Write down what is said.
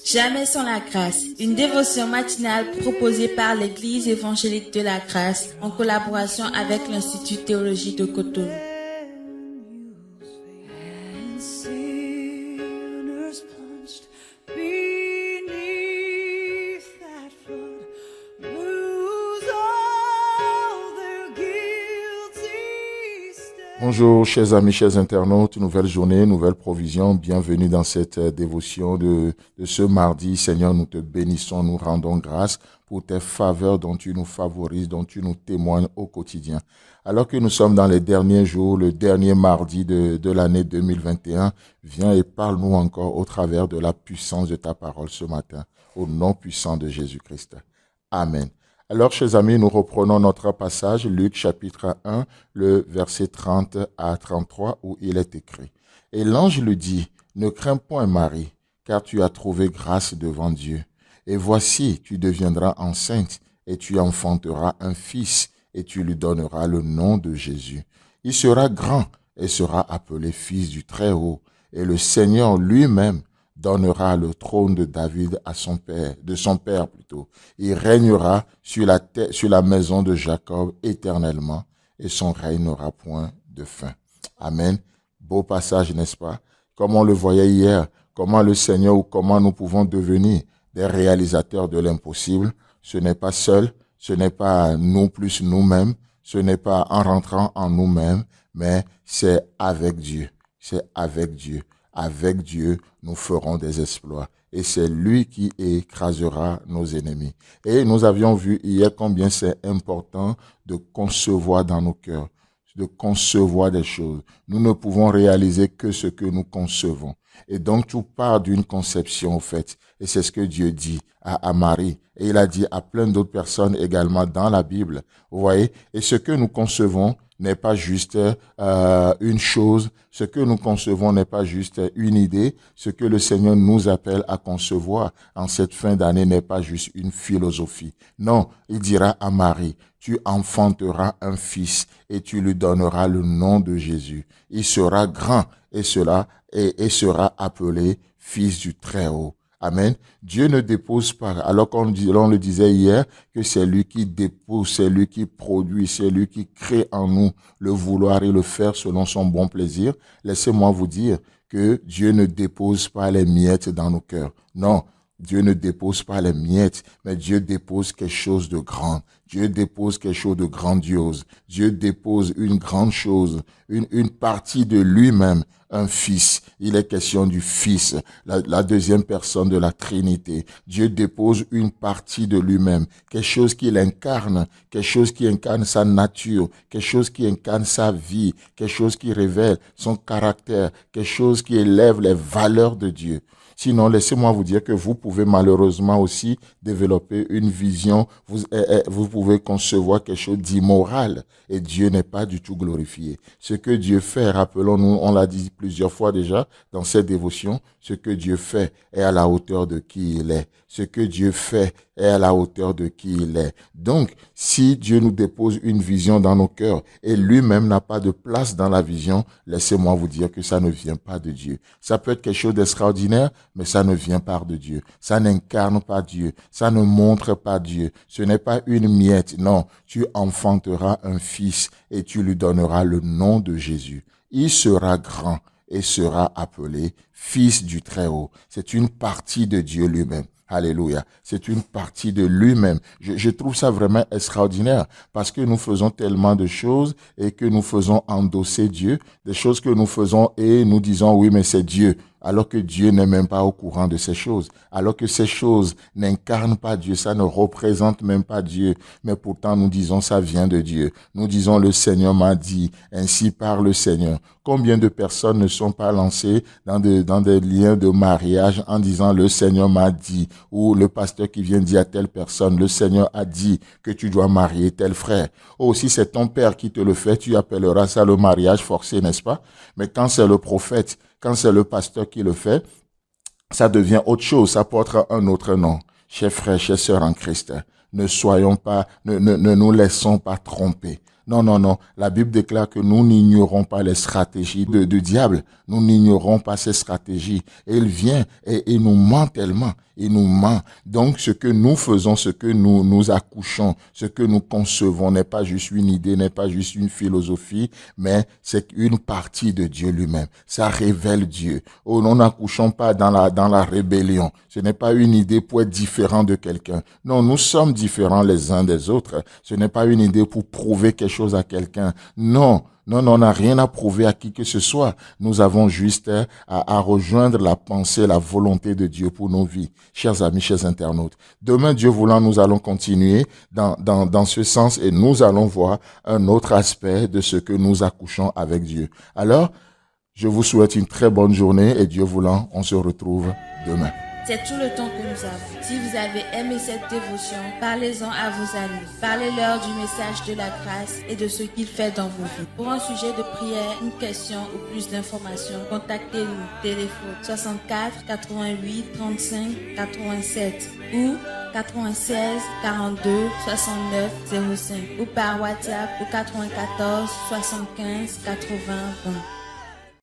Jamais sans la grâce, une dévotion matinale proposée par l'Église évangélique de la grâce en collaboration avec l'Institut théologique de Cotonou. Bonjour chers amis, chers internautes, nouvelle journée, nouvelle provision, bienvenue dans cette dévotion de ce mardi. Seigneur, nous te bénissons, nous rendons grâce pour tes faveurs dont tu nous favorises, dont tu nous témoignes au quotidien. Alors que nous sommes dans les derniers jours, le dernier mardi de l'année 2021, viens et parle-nous encore au travers de la puissance de ta parole ce matin, au nom puissant de Jésus-Christ. Amen. Alors, chers amis, nous reprenons notre passage, Luc chapitre 1, le verset 30 à 33, où il est écrit. Et l'ange lui dit, « Ne crains point, Marie, car tu as trouvé grâce devant Dieu. Et voici, tu deviendras enceinte, et tu enfanteras un fils, et tu lui donneras le nom de Jésus. Il sera grand, et sera appelé fils du Très-Haut, et le Seigneur lui-même donnera le trône de David à son père, de son père plutôt. Il régnera sur la maison de Jacob éternellement, et son règne n'aura point de fin. Amen. Beau passage, n'est-ce pas? Comme on le voyait hier, comment le Seigneur ou comment nous pouvons devenir des réalisateurs de l'impossible. Ce n'est pas seul, ce n'est pas nous plus nous-mêmes, ce n'est pas en rentrant en nous-mêmes, mais c'est avec Dieu. C'est avec Dieu. Avec Dieu, nous ferons des exploits. Et c'est lui qui écrasera nos ennemis. Et nous avions vu hier combien c'est important de concevoir dans nos cœurs, de concevoir des choses. Nous ne pouvons réaliser que ce que nous concevons. Et donc, tout part d'une conception, au fait. Et c'est ce que Dieu dit à Marie. Et il a dit à plein d'autres personnes également dans la Bible. Vous voyez? Et ce que nous concevons n'est pas juste une chose. Ce que nous concevons n'est pas juste une idée. Ce que le Seigneur nous appelle à concevoir en cette fin d'année n'est pas juste une philosophie. Non, il dira à Marie, tu enfanteras un fils et tu lui donneras le nom de Jésus. Il sera grand et sera appelé fils du Très-Haut. Amen. Dieu ne dépose pas, alors qu'on le disait hier, que c'est lui qui dépose, c'est lui qui produit, c'est lui qui crée en nous le vouloir et le faire selon son bon plaisir. Laissez-moi vous dire que Dieu ne dépose pas les miettes dans nos cœurs. Non. Dieu ne dépose pas les miettes, mais Dieu dépose quelque chose de grand. Dieu dépose quelque chose de grandiose. Dieu dépose une grande chose, une partie de lui-même, un fils. Il est question du fils, la deuxième personne de la Trinité. Dieu dépose une partie de lui-même, quelque chose qu'il incarne, quelque chose qui incarne sa nature, quelque chose qui incarne sa vie, quelque chose qui révèle son caractère, quelque chose qui élève les valeurs de Dieu. Sinon, laissez-moi vous dire que vous pouvez malheureusement aussi développer une vision, vous pouvez concevoir quelque chose d'immoral et Dieu n'est pas du tout glorifié. Ce que Dieu fait, rappelons-nous, on l'a dit plusieurs fois déjà dans cette dévotion, ce que Dieu fait est à la hauteur de qui il est. Ce que Dieu fait est à la hauteur de qui il est. Donc, si Dieu nous dépose une vision dans nos cœurs et lui-même n'a pas de place dans la vision, laissez-moi vous dire que ça ne vient pas de Dieu. Ça peut être quelque chose d'extraordinaire, mais ça ne vient pas de Dieu. Ça n'incarne pas Dieu. Ça ne montre pas Dieu. Ce n'est pas une miette. Non, tu enfanteras un fils et tu lui donneras le nom de Jésus. Il sera grand et sera appelé fils du Très-Haut. C'est une partie de Dieu lui-même. Alléluia. C'est une partie de lui-même. Je trouve ça vraiment extraordinaire parce que nous faisons tellement de choses et que nous faisons endosser Dieu, des choses que nous faisons et nous disons oui, mais c'est Dieu. Alors que Dieu n'est même pas au courant de ces choses, alors que ces choses n'incarnent pas Dieu, ça ne représente même pas Dieu, mais pourtant nous disons ça vient de Dieu. Nous disons le Seigneur m'a dit, ainsi parle le Seigneur. Combien de personnes ne sont pas lancées dans des liens de mariage en disant le Seigneur m'a dit, ou le pasteur qui vient dire à telle personne, le Seigneur a dit que tu dois marier tel frère. Oh, si c'est ton père qui te le fait, tu appelleras ça le mariage forcé, n'est-ce pas? Mais quand c'est le prophète, quand c'est le pasteur qui le fait, ça devient autre chose, ça porte un autre nom. Chers frères, chers sœurs en Christ, ne nous laissons pas tromper. Non, non, non. La Bible déclare que nous n'ignorons pas les stratégies du diable. Nous n'ignorons pas ses stratégies. Et il vient et il nous ment tellement. Il nous ment. Donc, ce que nous faisons, ce que nous accouchons, ce que nous concevons n'est pas juste une idée, n'est pas juste une philosophie, mais c'est une partie de Dieu lui-même. Ça révèle Dieu. Oh, nous n'accouchons pas dans la rébellion. Ce n'est pas une idée pour être différent de quelqu'un. Non, nous sommes différents les uns des autres. Ce n'est pas une idée pour prouver quelque chose à quelqu'un. Non. Non, on n'a rien à prouver à qui que ce soit. Nous avons juste à rejoindre la pensée, la volonté de Dieu pour nos vies. Chers amis, chers internautes, demain, Dieu voulant, nous allons continuer dans ce sens et nous allons voir un autre aspect de ce que nous accouchons avec Dieu. Alors, je vous souhaite une très bonne journée et Dieu voulant, on se retrouve demain. C'est tout le temps que nous avons. Si vous avez aimé cette dévotion, parlez-en à vos amis. Parlez-leur du message de la grâce et de ce qu'il fait dans vos vies. Pour un sujet de prière, une question ou plus d'informations, contactez-nous. Téléphone 64 88 35 87 ou 96 42 69 05 ou par WhatsApp au 94 75 80 20.